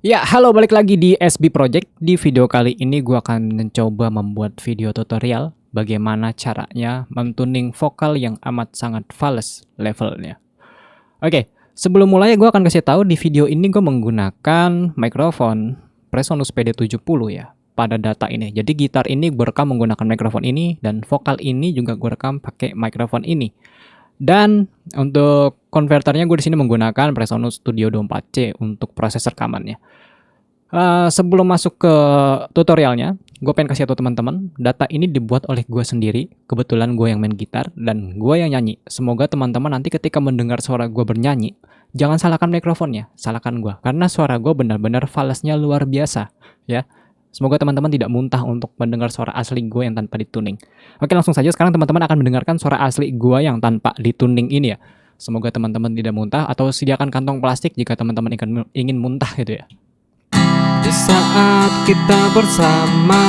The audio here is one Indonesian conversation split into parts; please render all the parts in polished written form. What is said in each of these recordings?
Ya, halo balik lagi di SB Project. Di video kali ini gue akan mencoba membuat video tutorial bagaimana caranya mentuning vokal yang amat sangat fals levelnya. Oke, sebelum mulai gue akan kasih tahu di video ini gue menggunakan mikrofon Presonus PD70 ya pada data ini. Jadi gitar ini gue rekam menggunakan mikrofon ini dan vokal ini juga gue rekam pakai mikrofon ini. Dan untuk konverternya gue di sini menggunakan Presonus Studio 24C untuk proses rekamannya. Sebelum masuk ke tutorialnya, gue pengen kasih tahu teman-teman, data ini dibuat oleh gue sendiri. Kebetulan gue yang main gitar dan gue yang nyanyi. Semoga teman-teman nanti ketika mendengar suara gue bernyanyi, jangan salahkan mikrofonnya, salahkan gue, karena suara gue benar-benar falsnya luar biasa, ya. Semoga teman-teman tidak muntah untuk mendengar suara asli gue yang tanpa dituning. Oke, langsung saja sekarang teman-teman akan mendengarkan suara asli gue yang tanpa dituning ini ya. Semoga teman-teman tidak muntah atau sediakan kantong plastik jika teman-teman ingin muntah gitu ya. Di saat kita bersama,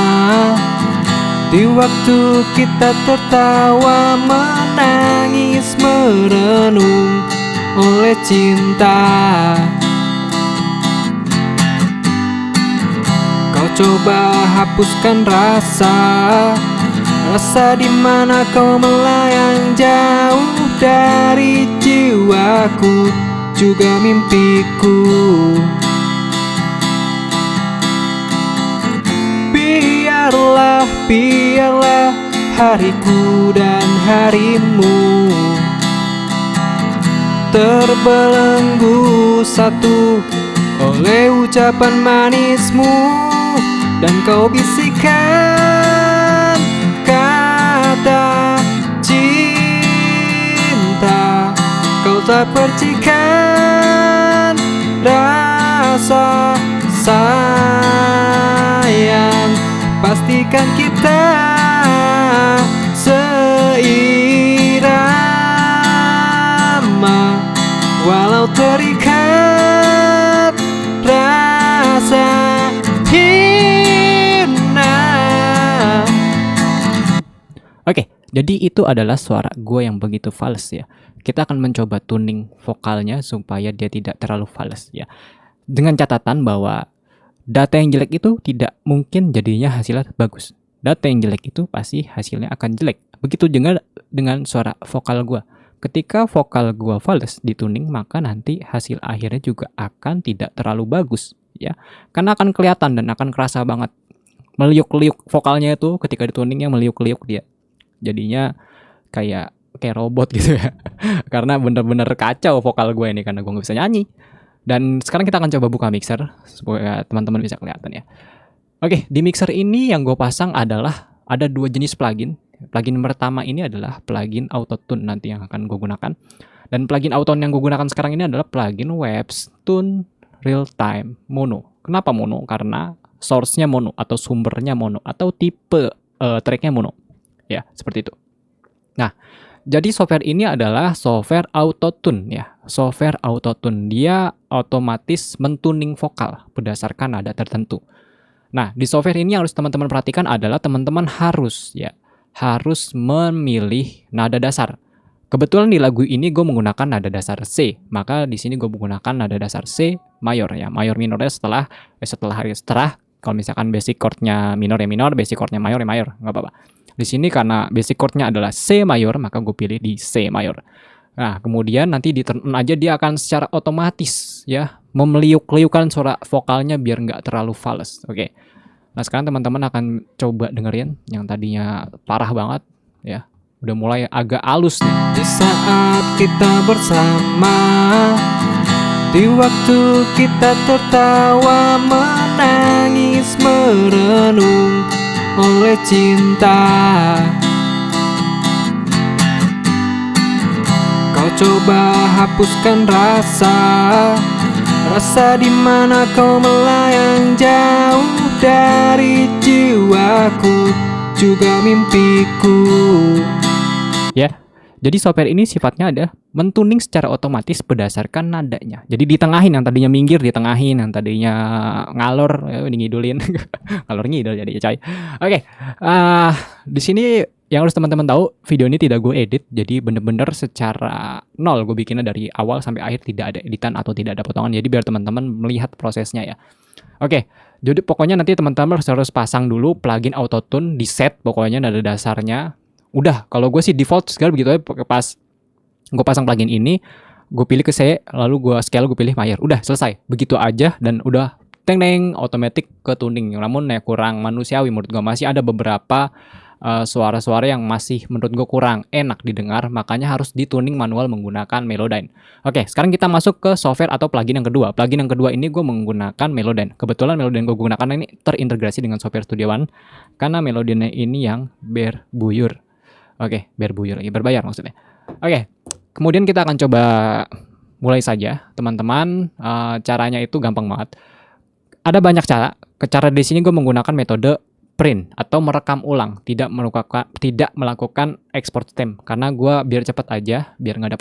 di waktu kita tertawa, menangis, merenung oleh cinta. Kau coba hapuskan rasa di mana kau melayang jauh dari jiwaku, juga mimpiku. Biarlah hariku dan harimu terbelenggu satu oleh ucapan manismu, dan kau bisikan kata cinta. Kau tak percikan rasa sayang. Pastikan kita seirama, walau terikat rasa hina. Oke, jadi itu adalah suara gue yang begitu fals ya. Kita akan mencoba tuning vokalnya supaya dia tidak terlalu fals ya. Dengan catatan bahwa data yang jelek itu tidak mungkin jadinya hasilnya bagus. Data yang jelek itu pasti hasilnya akan jelek. Begitu juga dengan suara vokal gue. Ketika vokal gue fals dituning, maka nanti hasil akhirnya juga akan tidak terlalu bagus ya. Karena akan kelihatan dan akan kerasa banget meliuk-liuk vokalnya itu ketika dituningnya, meliuk-liuk dia. Jadinya kayak robot gitu ya. Karena bener-bener kacau vokal gue ini karena gue nggak bisa nyanyi. Dan sekarang kita akan coba buka mixer supaya teman-teman bisa kelihatan ya. Oke, di mixer ini yang gue pasang adalah ada dua jenis plugin. Plugin pertama ini adalah plugin Auto-Tune nanti yang akan gue gunakan. Dan plugin Auto-Tune yang gue gunakan sekarang ini adalah plugin Waves Tune Real Time Mono. Kenapa mono? Karena source-nya mono atau sumbernya mono atau tipe track-nya mono. Ya, seperti itu. Nah, jadi software ini adalah software Auto-Tune ya. Software Auto-Tune, dia otomatis mentuning vokal berdasarkan nada tertentu. Nah, di software ini yang harus teman-teman perhatikan adalah teman-teman harus memilih nada dasar. Kebetulan di lagu ini gue menggunakan nada dasar C, maka di sini gue menggunakan nada dasar C mayor ya. Mayor minornya setelah kalau misalkan basic chord-nya minor ya minor, basic chord-nya mayor ya mayor, nggak apa-apa. Di sini karena basic chord-nya adalah C mayor, maka gue pilih di C mayor. Nah, kemudian nanti di turn on aja dia akan secara otomatis ya memeliuk-liukan suara vokalnya biar nggak terlalu fals. Oke. Nah, sekarang teman-teman akan coba dengerin yang tadinya parah banget ya. Udah mulai agak halus nih. Di saat kita bersama, di waktu kita tertawa, menangis, merenung oleh cinta. Kau coba hapuskan rasa di mana kau melayang jauh dari jiwaku, juga mimpiku. Ya, jadi software ini sifatnya ada mentuning secara otomatis berdasarkan nadanya. Jadi ditengahin yang tadinya minggir, ditengahin yang tadinya ngalor, ini ngidulin, ngalor ngidul jadi coy. Oke, di sini yang harus teman-teman tahu, video ini tidak gue edit, jadi bener-bener secara nol gue bikinnya dari awal sampai akhir, tidak ada editan atau tidak ada potongan. Jadi biar teman-teman melihat prosesnya ya. Oke, jadi pokoknya nanti teman-teman harus pasang dulu plugin autotune di set, pokoknya nada dasarnya. Udah, kalau gue sih default segala begitu aja. Pas gue pasang plugin ini, gue pilih ke C, lalu gue scale, gue pilih Mayer. Udah selesai, begitu aja dan udah teng-teng otomatis ke tuning. Namun ya kurang manusiawi menurut gue, masih ada beberapa suara-suara yang masih menurut gue kurang enak didengar, makanya harus dituning manual menggunakan Melodyne. Oke, sekarang kita masuk ke software atau plugin yang kedua. Plugin yang kedua ini gue menggunakan Melodyne. Kebetulan Melodyne gue gunakan ini terintegrasi dengan software Studio One, karena Melodyne ini yang berbuyur. Oke, berbuyur lagi, berbayar maksudnya. Oke, kemudian kita akan coba mulai saja, teman-teman. Caranya itu gampang banget. Ada banyak cara. Cara di sini gue menggunakan metode print atau merekam ulang, tidak melakukan export stem, karena gue biar cepat aja, biar nggak ada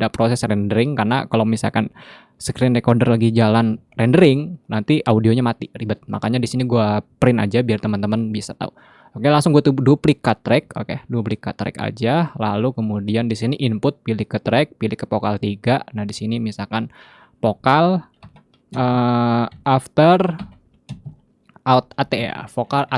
proses rendering, karena kalau misalkan screen recorder lagi jalan rendering, nanti audionya mati, ribet. Makanya di sini gue print aja biar teman-teman bisa tahu. Oke, langsung gue duplikat track. Oke, duplikat track aja. Lalu kemudian di sini input, pilih ke track, pilih ke vokal 3. Nah, di sini misalkan vokal after AT ya, vokal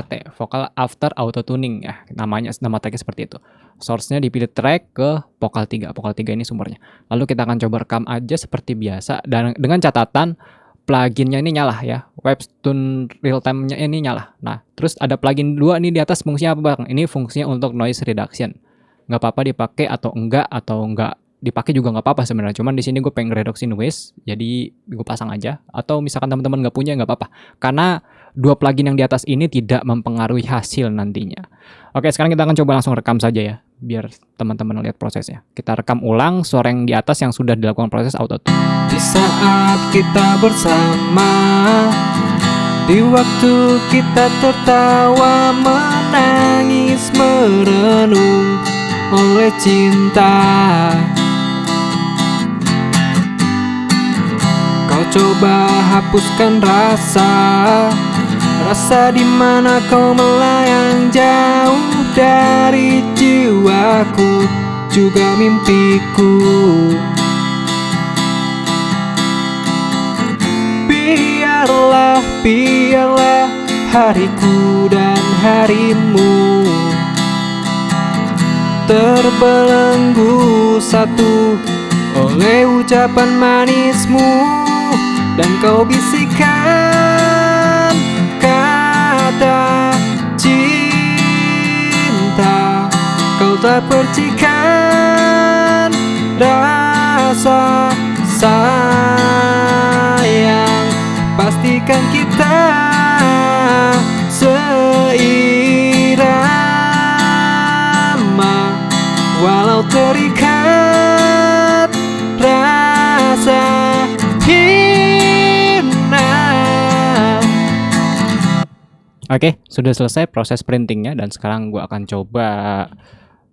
after auto tuning ya, nama tracknya seperti itu. Source-nya dipilih track ke vokal 3 ini sumbernya. Lalu kita akan coba rekam aja seperti biasa, dan dengan catatan pluginnya ini nyala ya, Webstone real time-nya ini nyala. Nah, terus ada plugin 2 nih di atas, fungsinya apa Bang? Ini fungsinya untuk noise reduction. Nggak apa-apa dipakai atau enggak dipakai juga nggak apa-apa sebenarnya. Cuman di sini gue pengen reduksi noise, jadi gue pasang aja. Atau misalkan teman-teman nggak punya, nggak apa-apa. Karena 2 plugin yang di atas ini tidak mempengaruhi hasil nantinya. Oke, sekarang kita akan coba langsung rekam saja ya, biar teman-teman lihat prosesnya. Kita rekam ulang suara yang di atas yang sudah dilakukan proses autotune. Di saat kita bersama, di waktu kita tertawa, menangis, merenung oleh cinta. Kau coba hapuskan rasa di mana kau melayang jauh dari jiwaku, juga mimpiku. Biarlah hariku dan harimu terbelenggu satu oleh ucapan manismu, dan kau bisikan kata cinta. Kau tak percikan rasa sayang. Pastikan kita seirama, walau terikat rasa hina. Oke, sudah selesai proses printingnya, dan sekarang gue akan coba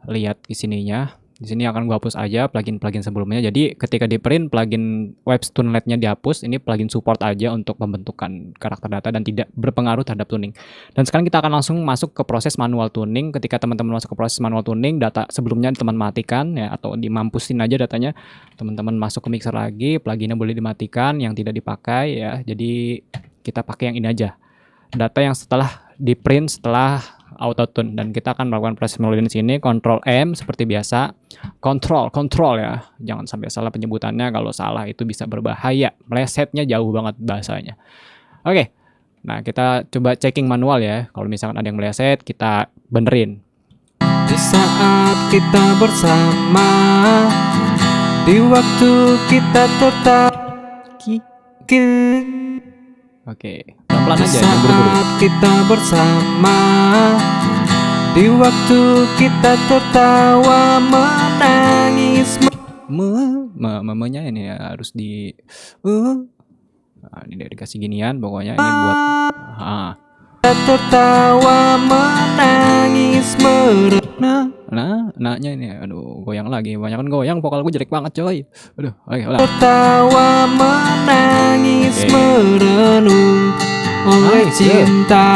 lihat di sininya. Di sini akan gue hapus aja plugin-plugin sebelumnya. Jadi ketika di print plugin Webstone LED-nya dihapus, ini plugin support aja untuk pembentukan karakter data dan tidak berpengaruh terhadap tuning. Dan sekarang kita akan langsung masuk ke proses manual tuning. Ketika teman-teman masuk ke proses manual tuning, data sebelumnya teman matikan ya, atau dimampusin aja datanya. Teman-teman masuk ke mixer lagi, pluginnya boleh dimatikan yang tidak dipakai ya. Jadi kita pakai yang ini aja. Data yang setelah di print setelah autotune, dan kita akan melakukan proses melodi di sini. Ctrl M seperti biasa. Kontrol ya. Jangan sampai salah penyebutannya, kalau salah itu bisa berbahaya. Melesetnya jauh banget bahasanya. Oke. Nah, kita coba checking manual ya. Kalau misalkan ada yang meleset, kita benerin. Di saat kita bersama, di waktu kita Oke, pelan-pelan aja, di jangan buru-buru. saat kita bersama, di waktu kita tertawa, menangis, Memenya ini ya harus di nah, ini dikasih ginian pokoknya ini buat tertawa, menangis, Nah-nya ini aduh, goyang lagi, banyak kan goyang, vokal gue jelek banget coy. Aduh, oke, ulang. tertawa, menangis, merenung oleh cinta.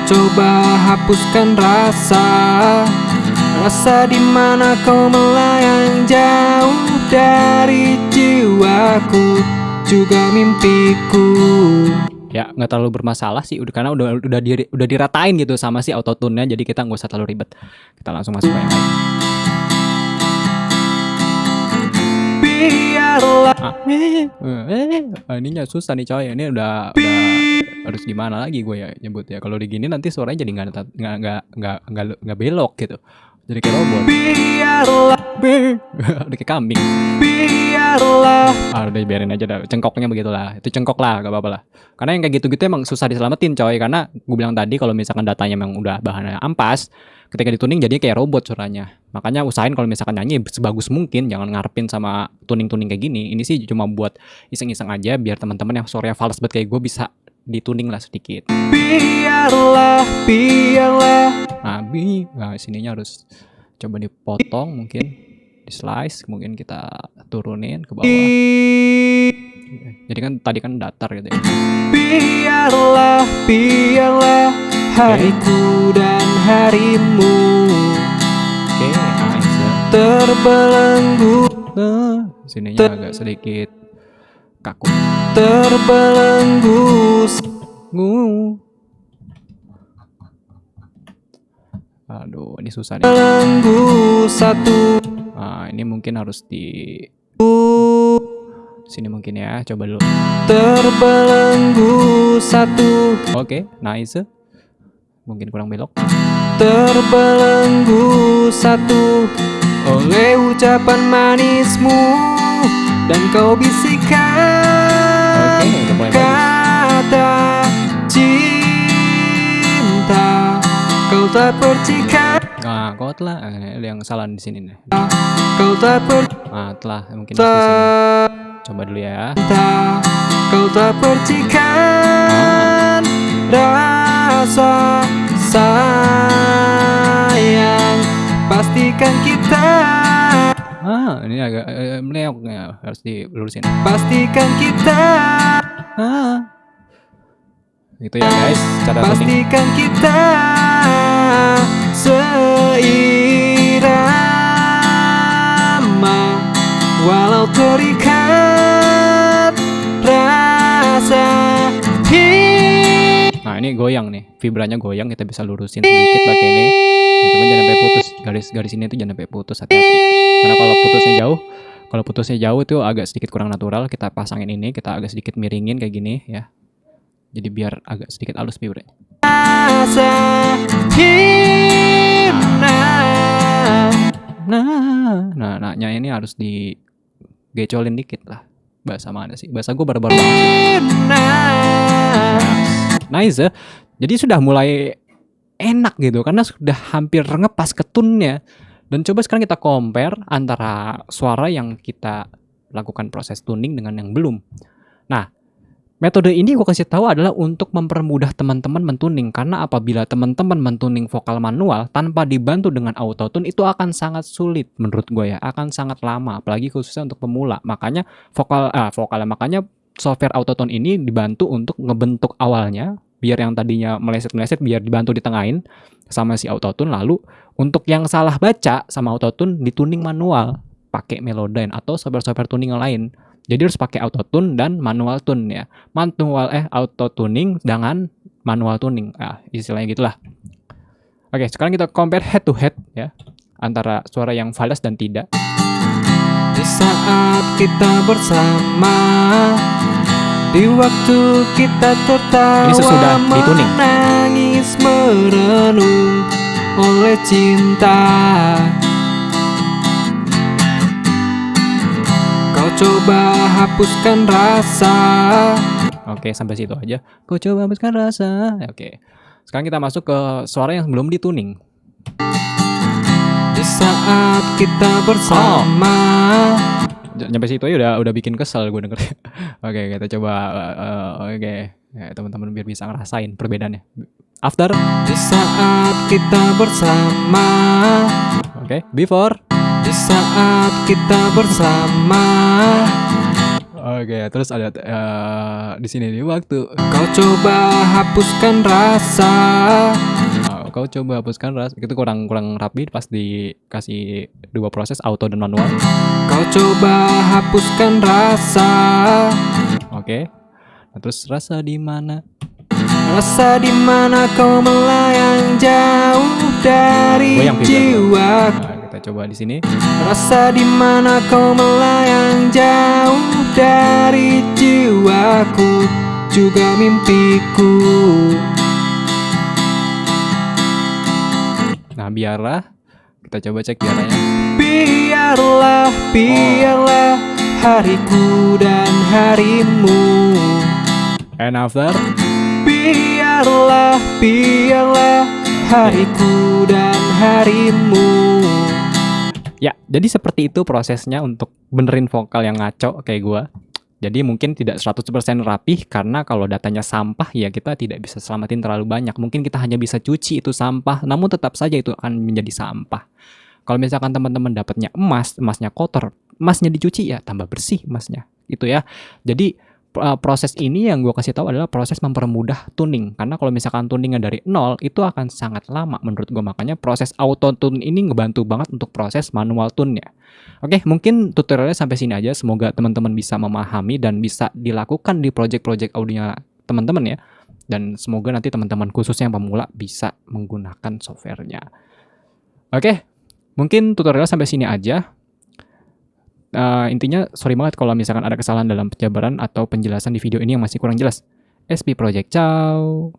coba hapuskan rasa dimana kau melayang jauh dari jiwaku juga mimpiku. Ya nggak terlalu bermasalah sih, karena udah diratain gitu sama si autotune-nya, jadi kita nggak usah terlalu ribet. Kita langsung masuk ke yang lain. Biarlah Ininya susah nih coy, ini udah harus gimana lagi gue ya nyebut ya. Kalau digini nanti suaranya jadi nggak belok gitu, jadi kayak robot. biarlah Udah kayak kambing. biarlah Udah biarin aja dah, cengkoknya begitulah, itu cengkok lah, gak apa-apa lah. Karena yang kayak gitu-gitu emang susah diselamatin coy, karena gue bilang tadi kalau misalkan datanya emang udah bahannya ampas, ketika dituning jadinya kayak robot suaranya. Makanya usahain kalau misalkan nyanyi sebagus mungkin, jangan ngarepin sama tuning-tuning kayak gini. Ini sih cuma buat iseng-iseng aja biar teman-teman yang suaranya fals banget kayak gue bisa dituning lah sedikit. biarlah Nah sininya harus coba dipotong, mungkin di slice, mungkin kita turunin ke bawah. Jadi kan tadi kan datar gitu ya. biarlah hariku dan harimu Oke, nice. terbelenggu Sininya agak sedikit kaku. terbelenggu Aduh, ini susah nih. belenggu satu Nah, ini mungkin harus di sini mungkin ya. Coba dulu. terbelenggu satu Oke, nice. Mungkin kurang belok. terbelenggu satu oleh ucapan manismu dan kau bisikan Oke, udah mulai bagus. kata cinta kau tak percikan Nah, kau telah ada yang salah di sini nih. kau tak Nah, telah mungkin harus di sini. Coba dulu ya. kau tak percikan rasa sayang pastikan kita Ini agak meleok ya, harus dilurusin. pastikan kita Gitu ya guys, cara tuning. pastikan kita seirama walau terikat rasa Nah, ini goyang nih, vibranya goyang, kita bisa lurusin sedikit pakai ini. Nah, cuma jangan sampai putus, garis ini tuh jangan sampai putus, hati-hati. Karena kalau putusnya jauh itu agak sedikit kurang natural. Kita pasangin ini, kita agak sedikit miringin kayak gini ya. Jadi biar agak sedikit halus vibranya. rasa hina Nah, ini harus digecolin dikit lah. Bahasa mana sih? Bahasa gue baru-baru banget sih. Nice ya. Jadi sudah mulai enak gitu karena sudah hampir ngepas ke tune-nya. Dan coba sekarang kita compare antara suara yang kita lakukan proses tuning dengan yang belum. Nah, metode ini gue kasih tahu adalah untuk mempermudah teman-teman mentuning, karena apabila teman-teman mentuning vokal manual tanpa dibantu dengan autotune itu akan sangat sulit menurut gue ya, akan sangat lama, apalagi khususnya untuk pemula. Makanya makanya software autotune ini dibantu untuk ngebentuk awalnya biar yang tadinya meleset-meleset biar dibantu ditengahin sama si autotune, lalu untuk yang salah baca sama autotune dituning manual pakai Melodyne atau software-software tuning yang lain. Jadi harus pakai autotune dan manual tune ya. Auto tuning dengan manual tuning. Istilahnya gitulah. Oke, sekarang kita compare head to head ya antara suara yang fals dan tidak. di saat kita bersama di waktu kita tertawa Ini sesudah dituning. menangis merenung oleh cinta kau coba hapuskan rasa Oke, sampai situ aja. Kau coba hapuskan rasa. Oke. Sekarang kita masuk ke suara yang belum dituning. di saat kita bersama Sampai situ aja udah bikin kesel gue denger. Oke, kita coba oke. Ya, teman-teman biar bisa ngerasain perbedaannya. After. di saat kita bersama Oke, before. di saat kita bersama Oke, terus ada di sini nih waktu. Kau coba hapuskan rasa. Kau coba hapuskan rasa. Itu kurang rapi pas dikasih dua proses auto dan manual. Kau coba hapuskan rasa. Oke. Nah, terus rasa di mana? Rasa di mana kau melayang jauh dari Goyang pipi. jiwa. Nah, kita coba di sini. Rasa di mana kau melayang jauh dari jiwaku juga mimpiku. Nah, biarlah kita coba cek biaranya. Biarlah hariku dan harimu. And after. Biarlah hariku dan harimu. Ya, jadi seperti itu prosesnya untuk benerin vokal yang ngaco kayak gua. Jadi mungkin tidak 100% rapih karena kalau datanya sampah ya kita tidak bisa selamatin terlalu banyak. Mungkin kita hanya bisa cuci itu sampah, namun tetap saja itu akan menjadi sampah. Kalau misalkan teman-teman dapatnya emasnya kotor, emasnya dicuci ya tambah bersih emasnya. Itu ya. Jadi proses ini yang gue kasih tahu adalah proses mempermudah tuning. Karena kalau misalkan tuningnya dari nol itu akan sangat lama menurut gue. Makanya proses auto tune ini ngebantu banget untuk proses manual tune-nya. Oke, mungkin tutorialnya sampai sini aja. Semoga teman-teman bisa memahami dan bisa dilakukan di project-project audionya teman-teman ya. Dan semoga nanti teman-teman khususnya yang pemula bisa menggunakan softwarenya. Oke, mungkin tutorial sampai sini aja. Intinya sorry banget kalau misalkan ada kesalahan dalam penjabaran atau penjelasan di video ini yang masih kurang jelas. SP Project, ciao.